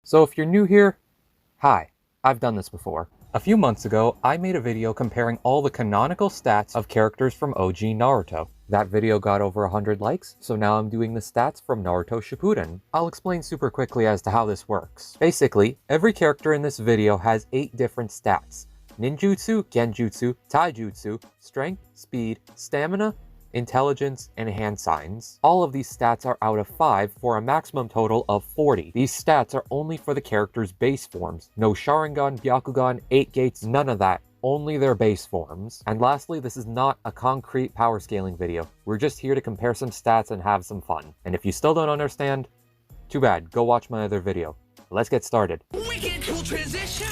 So if you're new here, hi, I've done this before. A few months ago, I made a video comparing all the canonical stats of characters from OG Naruto. That video got over 100 likes, so now I'm doing the stats from Naruto Shippuden. I'll explain super quickly as to how this works. Basically, every character in this video has 8 different stats: ninjutsu, genjutsu, taijutsu, strength, speed, stamina, intelligence, and hand signs. All of these stats are out of 5 for a maximum total of 40. These stats are only for the character's base forms. No Sharingan, Byakugan, 8 gates, none of that. Only their base forms. And lastly, this is not a concrete power scaling video. We're just here to compare some stats and have some fun. And if you still don't understand, too bad, go watch my other video. Let's get started. Wicked cool transition.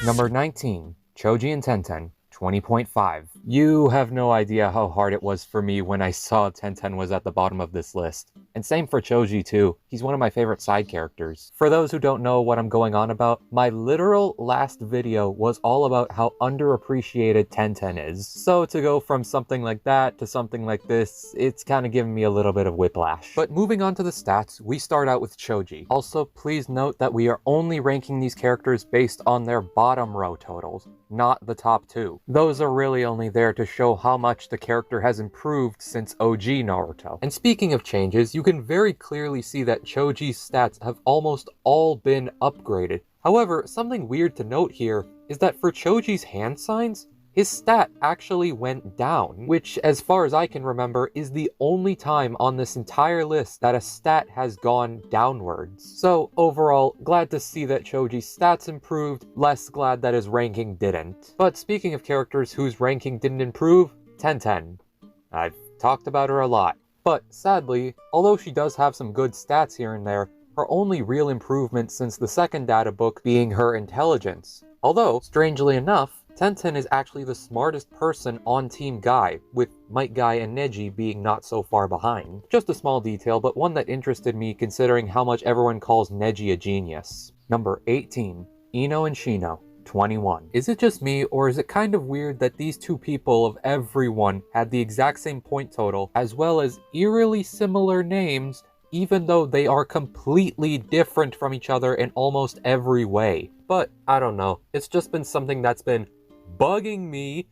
Number 19, Choji and Tenten. 20.5. You have no idea how hard it was for me when I saw Tenten was at the bottom of this list. And same for Choji too. He's one of my favorite side characters. For those who don't know what I'm going on about, my literal last video was all about how underappreciated Tenten is. So to go from something like that to something like this, it's kind of giving me a little bit of whiplash. But moving on to the stats, we start out with Choji. Also, please note that we are only ranking these characters based on their bottom row totals, not the top 2. Those are really only there to show how much the character has improved since OG Naruto. And speaking of changes, you can very clearly see that Choji's stats have almost all been upgraded. However, something weird to note here is that for Choji's hand signs, his stat actually went down, which, as far as I can remember, is the only time on this entire list that a stat has gone downwards. So, overall, glad to see that Choji's stats improved, less glad that his ranking didn't. But speaking of characters whose ranking didn't improve, Tenten. I've talked about her a lot. But, sadly, although she does have some good stats here and there, her only real improvement since the second data book being her intelligence. Although, strangely enough, Tenten is actually the smartest person on Team Guy, with Might Guy and Neji being not so far behind. Just a small detail, but one that interested me considering how much everyone calls Neji a genius. Number 18, Ino and Shino. 21. Is it just me, or is it kind of weird that these two people of everyone had the exact same point total, as well as eerily similar names, even though they are completely different from each other in almost every way? But, I don't know, it's just been something that's been bugging me.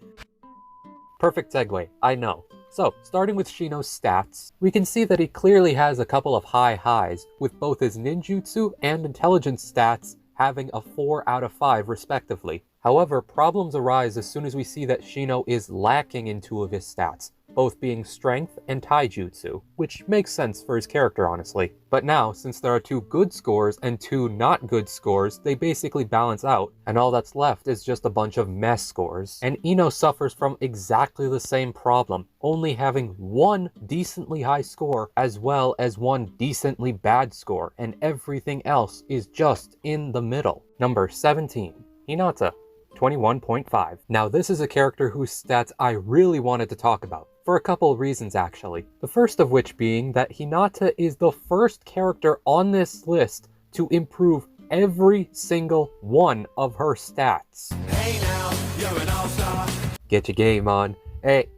Perfect segue, I know. So, starting with Shino's stats, we can see that he clearly has a couple of high highs, with both his ninjutsu and intelligence stats having a 4 out of 5 respectively. However, problems arise as soon as we see that Shino is lacking in 2 of his stats, both being strength and taijutsu, which makes sense for his character, honestly. But now, since there are 2 good scores and 2 not good scores, they basically balance out, and all that's left is just a bunch of mess scores. And Ino suffers from exactly the same problem, only having 1 decently high score as well as 1 decently bad score, and everything else is just in the middle. Number 17, Hinata. 21.5. Now this is a character whose stats I really wanted to talk about, for a couple of reasons actually. The first of which being that Hinata is the first character on this list to improve every single one of her stats. Hey now, you're an all-star. Get your game on. Hey.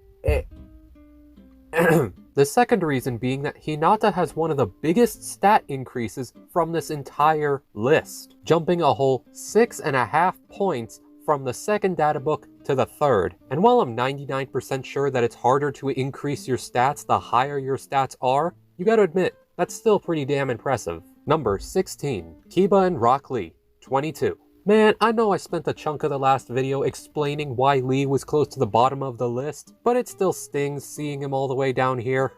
The second reason being that Hinata has one of the biggest stat increases from this entire list, jumping a whole 6.5 points from the second data book to the third. And while I'm 99% sure that it's harder to increase your stats the higher your stats are, you gotta admit, that's still pretty damn impressive. Number 16, Kiba and Rock Lee. 22. Man, I know I spent a chunk of the last video explaining why Lee was close to the bottom of the list, but it still stings seeing him all the way down here.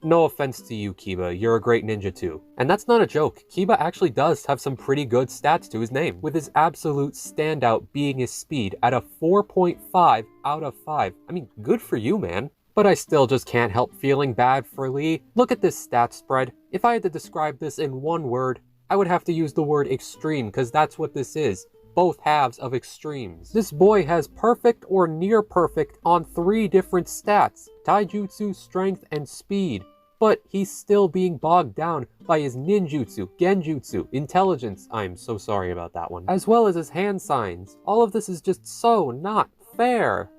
No offense to you, Kiba, you're a great ninja too. And that's not a joke, Kiba actually does have some pretty good stats to his name, with his absolute standout being his speed at a 4.5 out of 5. I mean, good for you, man. But I still just can't help feeling bad for Lee. Look at this stat spread. If I had to describe this in one word, I would have to use the word extreme, because that's what this is. Both halves of extremes. This boy has perfect or near perfect on 3 different stats: taijutsu, strength, and speed. But he's still being bogged down by his ninjutsu, genjutsu, intelligence, I'm so sorry about that one, as well as his hand signs. All of this is just so not fair.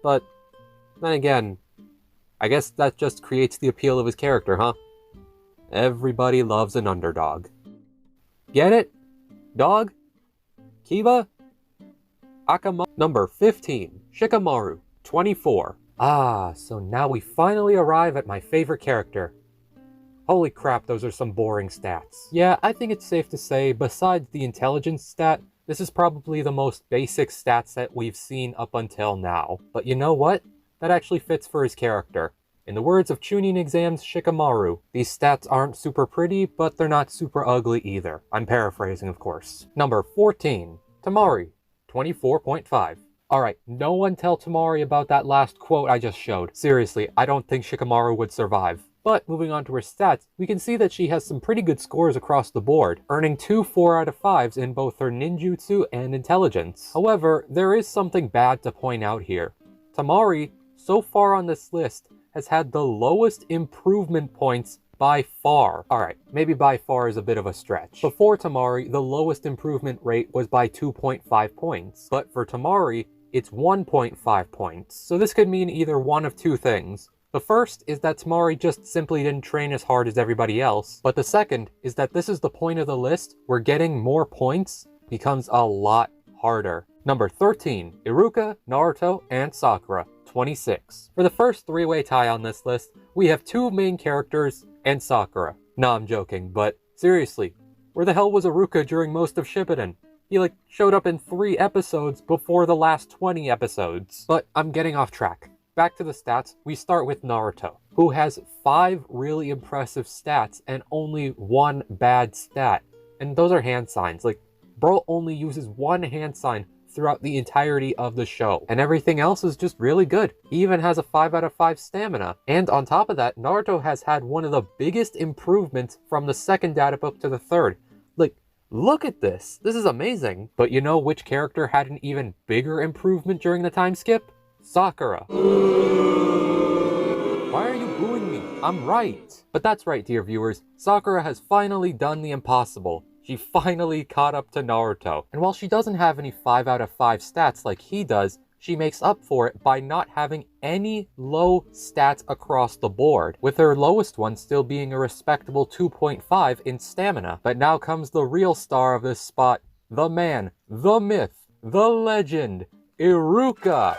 But then again, I guess that just creates the appeal of his character, huh? Everybody loves an underdog. Get it? Dog? Kiba? Akama. Number 15, Shikamaru, 24. Ah, so now we finally arrive at my favorite character. Holy crap, those are some boring stats. Yeah, I think it's safe to say, besides the intelligence stat, this is probably the most basic stat set we've seen up until now. But you know what? That actually fits for his character. In the words of Chunin Exam's Shikamaru, these stats aren't super pretty, but they're not super ugly either. I'm paraphrasing, of course. Number 14, Tamari, 24.5. Alright, no one tell Tamari about that last quote I just showed. Seriously, I don't think Shikamaru would survive. But moving on to her stats, we can see that she has some pretty good scores across the board, earning 2 4 out of 5s in both her ninjutsu and intelligence. However, there is something bad to point out here. Tamari, so far on this list, has had the lowest improvement points by far. Alright, maybe by far is a bit of a stretch. Before Tamari, the lowest improvement rate was by 2.5 points. But for Tamari, it's 1.5 points. So this could mean either one of two things. The first is that Tamari just simply didn't train as hard as everybody else. But the second is that this is the point of the list where getting more points becomes a lot harder. Number 13, Eruka, Naruto, and Sakura, 26. For the first three-way tie on this list, we have two main characters and Sakura. Nah, I'm joking, but seriously, where the hell was Eruka during most of Shippuden? He showed up in 3 episodes before the last 20 episodes. But I'm getting off track. Back to the stats, we start with Naruto, who has 5 really impressive stats and only 1 bad stat. And those are hand signs. Bro only uses 1 hand sign throughout the entirety of the show. And everything else is just really good. He even has a 5 out of 5 stamina. And on top of that, Naruto has had one of the biggest improvements from the second data book to the third. Look at this. This is amazing. But you know which character had an even bigger improvement during the time skip? Sakura. Why are you booing me? I'm right. But that's right, dear viewers. Sakura has finally done the impossible. She finally caught up to Naruto. And while she doesn't have any 5 out of 5 stats like he does, she makes up for it by not having any low stats across the board, with her lowest one still being a respectable 2.5 in stamina. But now comes the real star of this spot, the man, the myth, the legend, Eruka,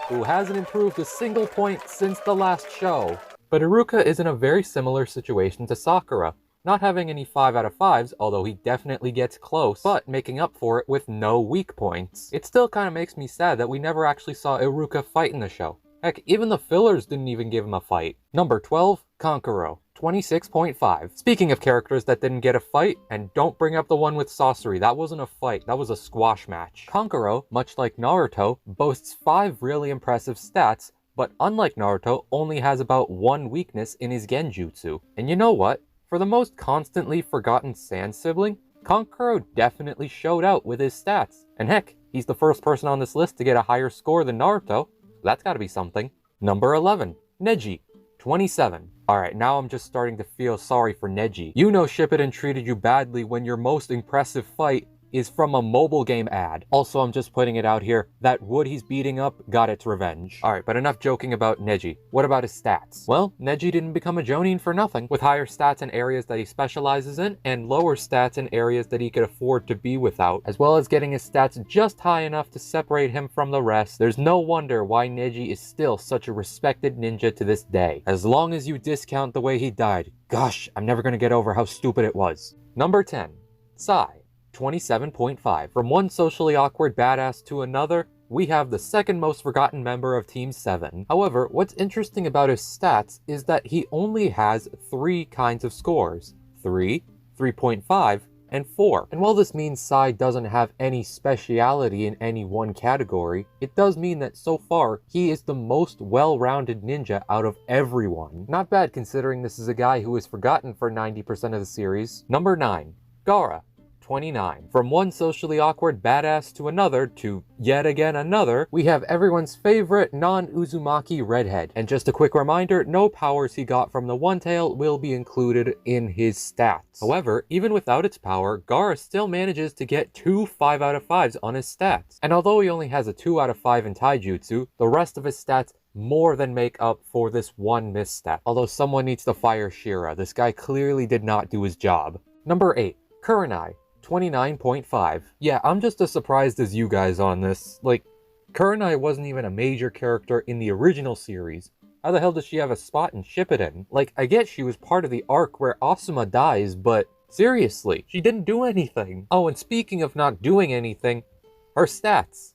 who hasn't improved a single point since the last show. But Eruka is in a very similar situation to Sakura, not having any 5 out of 5s, although he definitely gets close, but making up for it with no weak points. It still kind of makes me sad that we never actually saw Eruka fight in the show. Heck, even the fillers didn't even give him a fight. Number 12, Kankuro, 26.5. Speaking of characters that didn't get a fight, and don't bring up the one with Sasori, that wasn't a fight, that was a squash match. Kankuro, much like Naruto, boasts 5 really impressive stats, but unlike Naruto, only has about 1 weakness in his genjutsu. And you know what? For the most constantly forgotten Sand sibling, Kankuro definitely showed out with his stats. And heck, he's the first person on this list to get a higher score than Naruto, so that's gotta be something. Number 11, Neji, 27. Alright, now I'm just starting to feel sorry for Neji. You know Shippuden treated you badly when your most impressive fight is from a mobile game ad. Also, I'm just putting it out here, that wood he's beating up got its revenge. Alright, but enough joking about Neji. What about his stats? Well, Neji didn't become a Jonin for nothing. With higher stats in areas that he specializes in, and lower stats in areas that he could afford to be without, as well as getting his stats just high enough to separate him from the rest, there's no wonder why Neji is still such a respected ninja to this day. As long as you discount the way he died. Gosh, I'm never gonna get over how stupid it was. Number 10, Sai, 27.5. From one socially awkward badass to another, we have the second most forgotten member of Team 7. However, what's interesting about his stats is that he only has 3 kinds of scores. 3, 3.5, and 4. And while this means Sai doesn't have any speciality in any one category, it does mean that so far, he is the most well-rounded ninja out of everyone. Not bad considering this is a guy who is forgotten for 90% of the series. Number 9, Gaara, 29. From one socially awkward badass to another, to yet again another, we have everyone's favorite non-Uzumaki redhead. And just a quick reminder, no powers he got from the One Tail will be included in his stats. However, even without its power, Gaara still manages to get 2 5 out of 5s on his stats. And although he only has a 2 out of 5 in taijutsu, the rest of his stats more than make up for this one misstep. Although someone needs to fire Shira, this guy clearly did not do his job. Number 8. Kurenai, 29.5. Yeah, I'm just as surprised as you guys on this. Like, Kurenai wasn't even a major character in the original series. How the hell does she have a spot in Shippuden? Like, I get she was part of the arc where Asuma dies, but seriously, she didn't do anything. Oh, and speaking of not doing anything, her stats.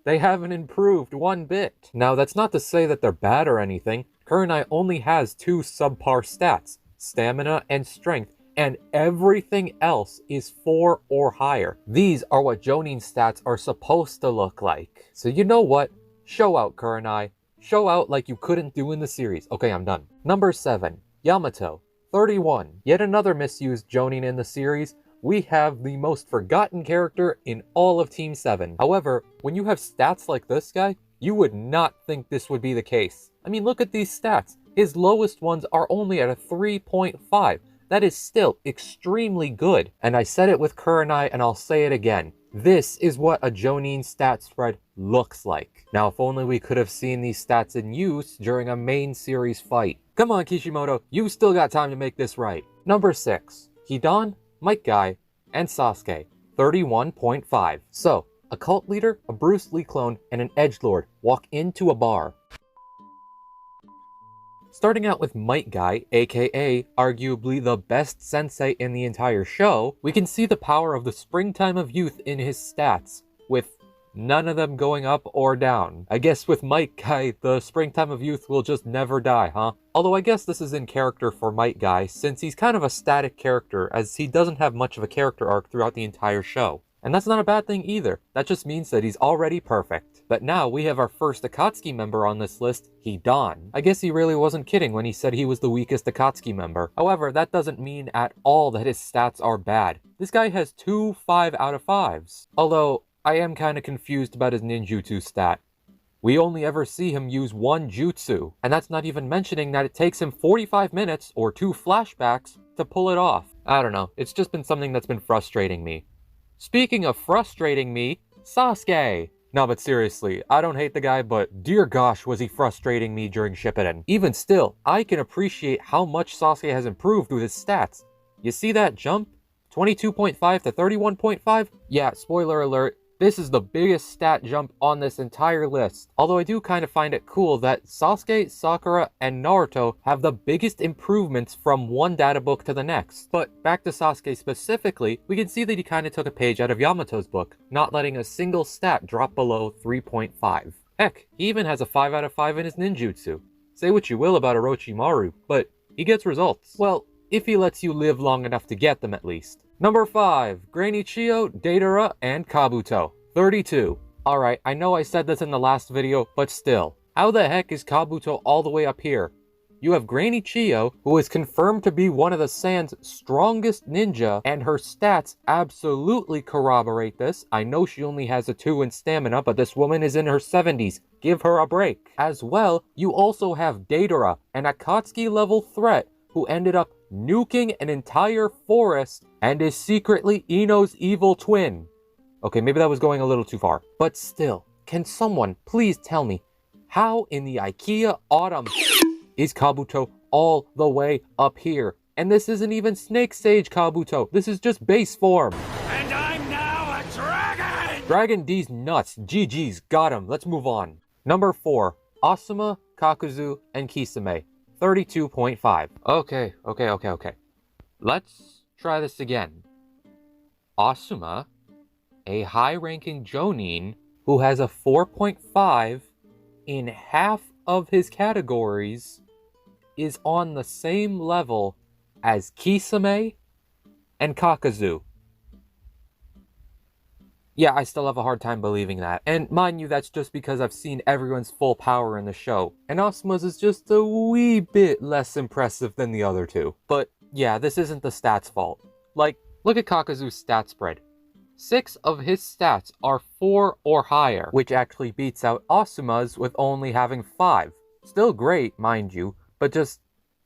They haven't improved one bit. Now, that's not to say that they're bad or anything. Kurenai only has 2 subpar stats, stamina and strength, and everything else is 4 or higher. These are what Jonin stats are supposed to look like. So you know what? Show out, Kurenai. Show out like you couldn't do in the series. Okay, I'm done. Number 7, Yamato, 31. Yet another misused Jonin in the series. We have the most forgotten character in all of Team 7. However, when you have stats like this guy, you would not think this would be the case. I mean, look at these stats. His lowest ones are only at a 3.5. That is still extremely good. And I said it with Kurenai and I'll say it again. This is what a Jonin stat spread looks like. Now, if only we could have seen these stats in use during a main series fight. Come on, Kishimoto, you still got time to make this right. Number 6, Hidan, Might Guy, and Sasuke, 31.5. So, a cult leader, a Bruce Lee clone, and an edgelord walk into a bar. Starting out with Might Guy, aka arguably the best sensei in the entire show, we can see the power of the springtime of youth in his stats, with none of them going up or down. I guess with Might Guy, the springtime of youth will just never die, huh? Although I guess this is in character for Might Guy, since he's kind of a static character, as he doesn't have much of a character arc throughout the entire show. And that's not a bad thing either. That just means that he's already perfect. But now we have our first Akatsuki member on this list, Hidan. I guess he really wasn't kidding when he said he was the weakest Akatsuki member. However, that doesn't mean at all that his stats are bad. This guy has 2 5 out of 5s. Although, I am kind of confused about his ninjutsu stat. We only ever see him use 1 jutsu, and that's not even mentioning that it takes him 45 minutes or 2 flashbacks to pull it off. I don't know, it's just been something that's been frustrating me. Speaking of frustrating me, Sasuke! No, but seriously, I don't hate the guy, but dear gosh was he frustrating me during Shippuden. Even still, I can appreciate how much Sasuke has improved with his stats. You see that jump? 22.5 to 31.5? Yeah, spoiler alert, this is the biggest stat jump on this entire list. Although I do kind of find it cool that Sasuke, Sakura, and Naruto have the biggest improvements from one data book to the next. But back to Sasuke specifically, we can see that he kind of took a page out of Yamato's book, not letting a single stat drop below 3.5. Heck, he even has a 5 out of 5 in his ninjutsu. Say what you will about Orochimaru, but he gets results. Well, if he lets you live long enough to get them at least. Number 5, Granny Chiyo, Deidara, and Kabuto, 32. Alright, I know I said this in the last video, but still. How the heck is Kabuto all the way up here? You have Granny Chiyo, who is confirmed to be one of the Sand's strongest ninja, and her stats absolutely corroborate this. I know she only has a 2 in stamina, but this woman is in her 70s. Give her a break. As well, you also have Deidara, an Akatsuki level threat, who ended up nuking an entire forest and is secretly Ino's evil twin. Okay, maybe that was going a little too far. But still, can someone please tell me how in the IKEA autumn is Kabuto all the way up here? And this isn't even Snake Sage Kabuto. This is just base form. And I'm now a dragon! Dragon D's nuts. GG's. Got him. Let's move on. Number 4. Asuma, Kakuzu, and Kisame. 32.5. Okay. Let's try this again. Asuma, a high-ranking Jonin who has a 4.5 in half of his categories, is on the same level as Kisame and Kakuzu. Yeah, I still have a hard time believing that. And mind you, that's just because I've seen everyone's full power in the show. And Asuma's is just a wee bit less impressive than the other two. But yeah, this isn't the stats fault. Like, look at Kakuzu's stat spread. 6 of his stats are 4 or higher, which actually beats out Asuma's with only having 5. Still great, mind you, but just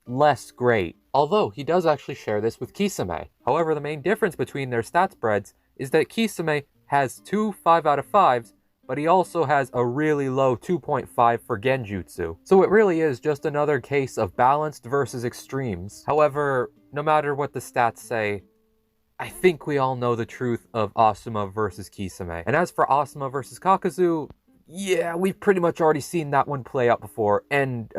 less great. Although, he does actually share this with Kisame. However, the main difference between their stat spreads is that Kisame has 2 5 out of 5s, but he also has a really low 2.5 for Genjutsu. So it really is just another case of balanced versus extremes. However, no matter what the stats say, I think we all know the truth of Asuma versus Kisame. And as for Asuma versus Kakuzu, yeah, we've pretty much already seen that one play out before. And,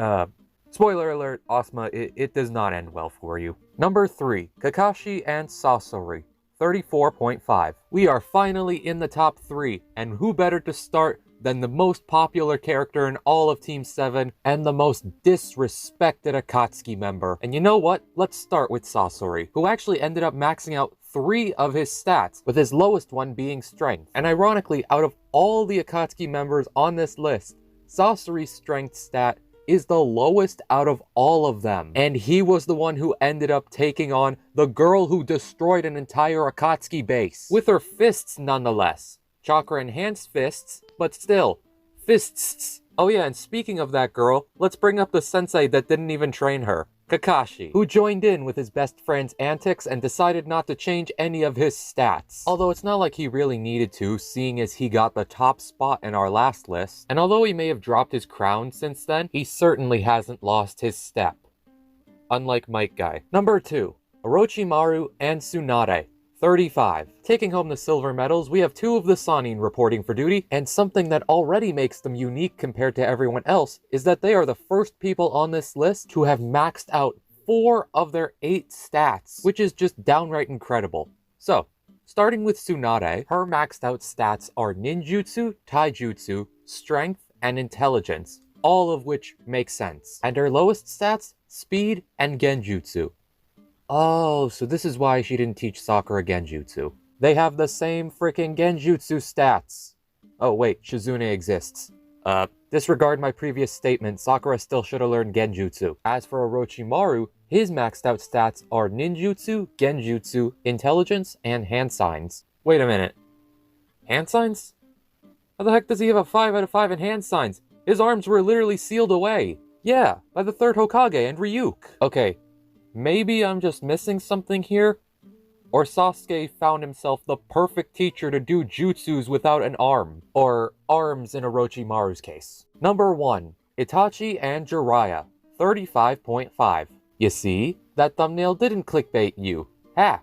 spoiler alert, Asuma, it does not end well for you. Number 3, Kakashi and Sasori, 34.5. We are finally in the top 3, and who better to start than the most popular character in all of Team 7 and the most disrespected Akatsuki member. And you know what? Let's start with Sasori, who actually ended up maxing out 3 of his stats, with his lowest one being strength. And ironically, out of all the Akatsuki members on this list, Sasori's strength stat is the lowest out of all of them. And he was the one who ended up taking on the girl who destroyed an entire Akatsuki base. With her fists nonetheless. Chakra-enhanced fists, but still, fists. Oh yeah, and speaking of that girl, let's bring up the sensei that didn't even train her, Kakashi, who joined in with his best friend's antics and decided not to change any of his stats. Although it's not like he really needed to, seeing as he got the top spot in our last list, and although he may have dropped his crown since then, he certainly hasn't lost his step. Unlike Mike Guy. Number 2, Orochimaru and Tsunade, 35. Taking home the silver medals, we have 2 of the Sannin reporting for duty, and something that already makes them unique compared to everyone else is that they are the first people on this list to have maxed out 4 of their 8 stats, which is just downright incredible. So, starting with Tsunade, her maxed out stats are ninjutsu, taijutsu, strength, and intelligence, all of which make sense. And her lowest stats, speed and genjutsu. Oh, so this is why she didn't teach Sakura Genjutsu. They have the same freaking Genjutsu stats. Oh wait, Shizune exists. Disregard my previous statement, Sakura still should have learned Genjutsu. As for Orochimaru, his maxed out stats are ninjutsu, genjutsu, intelligence, and hand signs. Wait a minute. Hand signs? How the heck does he have a 5 out of 5 in hand signs? His arms were literally sealed away. Yeah, by the 3rd Hokage and Ryuk. Okay. Maybe I'm just missing something here? Or Sasuke found himself the perfect teacher to do jutsus without an arm. Or arms in Orochimaru's case. Number 1, Itachi and Jiraiya, 35.5. You see? That thumbnail didn't clickbait you. Ha!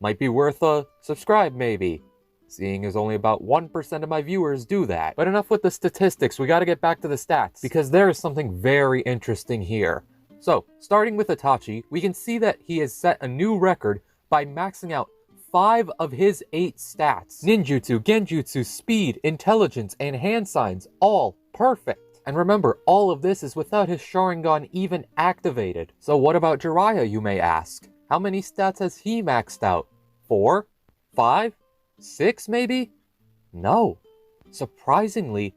Might be worth a subscribe maybe. Seeing as only about 1% of my viewers do that. But enough with the statistics, we gotta get back to the stats. Because there is something very interesting here. So, starting with Itachi, we can see that he has set a new record by maxing out 5 of his 8 stats. Ninjutsu, genjutsu, speed, intelligence, and hand signs, all perfect. And remember, all of this is without his Sharingan even activated. So what about Jiraiya, you may ask? How many stats has he maxed out? 4? 5? 6 maybe? No. Surprisingly,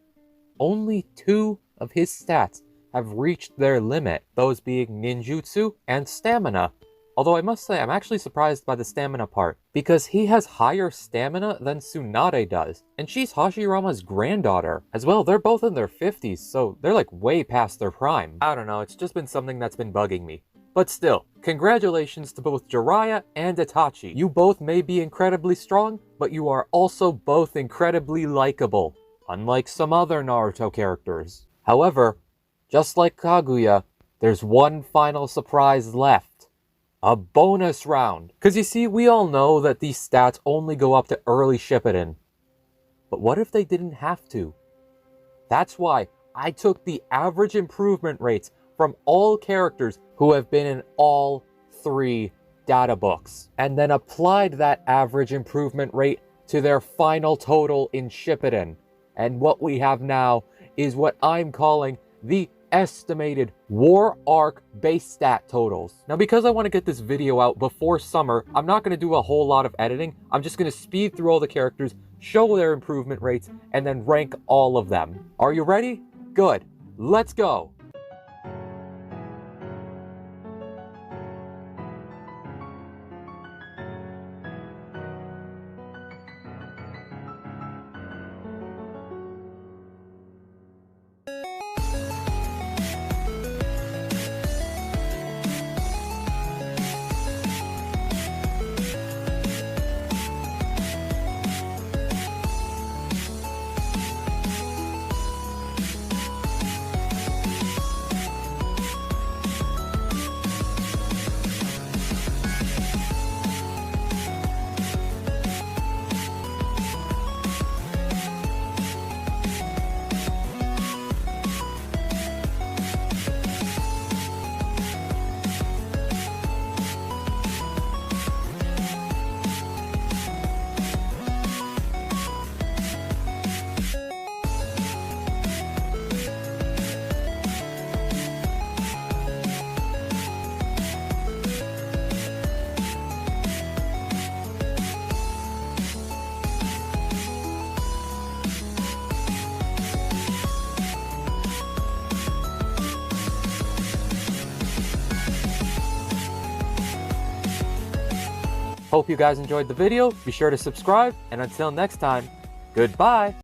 only 2 of his stats have reached their limit, those being ninjutsu and stamina. Although I must say, I'm actually surprised by the stamina part, because he has higher stamina than Tsunade does, and she's Hashirama's granddaughter. As well, they're both in their 50s, so they're like way past their prime. I don't know, it's just been something that's been bugging me. But still, congratulations to both Jiraiya and Itachi. You both may be incredibly strong, but you are also both incredibly likable, unlike some other Naruto characters. However, just like Kaguya, there's one final surprise left. A bonus round. Because you see, we all know that these stats only go up to early Shippuden. But what if they didn't have to? That's why I took the average improvement rates from all characters who have been in all 3 data books, and then applied that average improvement rate to their final total in Shippuden. And what we have now is what I'm calling the estimated war arc base stat totals. Now, because I want to get this video out before summer, I'm not going to do a whole lot of editing. I'm just going to speed through all the characters, show their improvement rates, and then rank all of them. Are you ready? Good. Let's go. Hope you guys enjoyed the video. Be sure to subscribe, and until next time, goodbye!